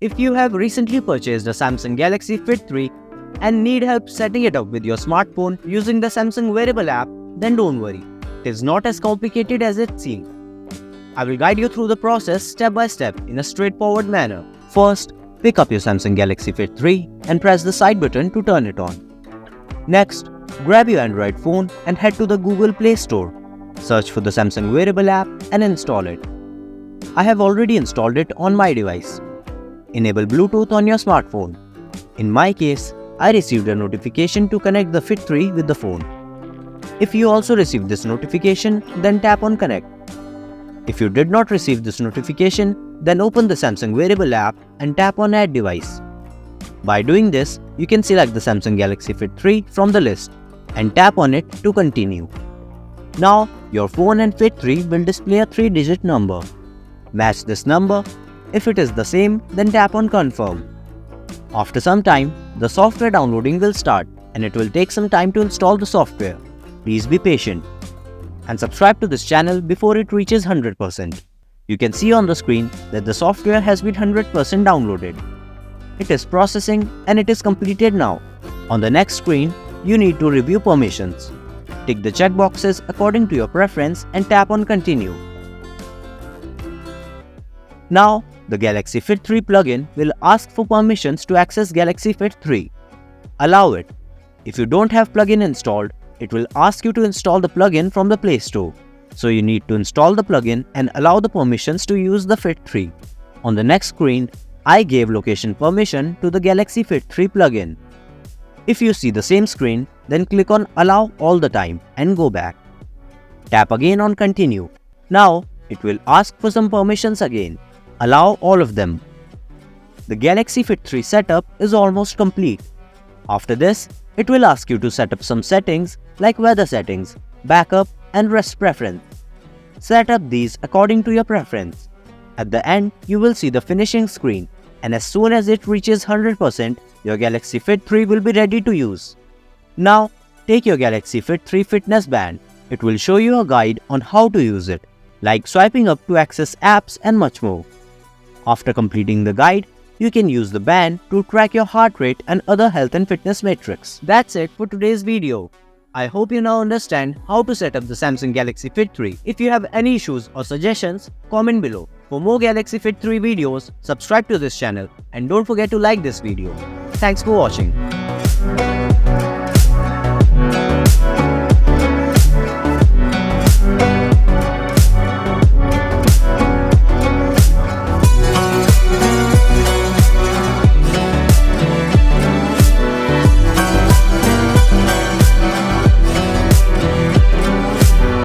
If you have recently purchased a Samsung Galaxy Fit3 and need help setting it up with your smartphone using the Samsung Wearable app, then don't worry. It is not as complicated as it seems. I will guide you through the process step by step in a straightforward manner. First, pick up your Samsung Galaxy Fit3 and press the side button to turn it on. Next, grab your Android phone and head to the Google Play Store. Search for the Samsung Wearable app and install it. I have already installed it on my device. Enable Bluetooth on your smartphone. In my case, I received a notification to connect the Fit3 with the phone. If you also received this notification, then tap on Connect. If you did not receive this notification, then open the Samsung Wearable app and tap on Add Device. By doing this, you can select the Samsung Galaxy Fit3 from the list and tap on it to continue. Now, your phone and Fit3 will display a 3-digit number. Match this number. If it is the same, then tap on Confirm. After some time, the software downloading will start and it will take some time to install the software. Please be patient. And subscribe to this channel before it reaches 100%. You can see on the screen that the software has been 100% downloaded. It is processing and it is completed now. On the next screen, you need to review permissions. Tick the checkboxes according to your preference and tap on Continue. Now, the Galaxy Fit3 plugin will ask for permissions to access Galaxy Fit3. Allow it. If you don't have plugin installed, it will ask you to install the plugin from the Play Store. So you need to install the plugin and allow the permissions to use the Fit3. On the next screen, I gave location permission to the Galaxy Fit3 plugin. If you see the same screen, then click on Allow all the time and go back. Tap again on Continue. Now, it will ask for some permissions again. Allow all of them. The Galaxy Fit3 setup is almost complete. After this, it will ask you to set up some settings like weather settings, backup and rest preference. Set up these according to your preference. At the end, you will see the finishing screen, and as soon as it reaches 100%, your Galaxy Fit3 will be ready to use. Now, take your Galaxy Fit3 fitness band. It will show you a guide on how to use it, like swiping up to access apps and much more. After completing the guide, you can use the band to track your heart rate and other health and fitness metrics. That's it for today's video. I hope you now understand how to set up the Samsung Galaxy Fit3. If you have any issues or suggestions, comment below. For more Galaxy Fit3 videos, subscribe to this channel and don't forget to like this video. Thanks for watching.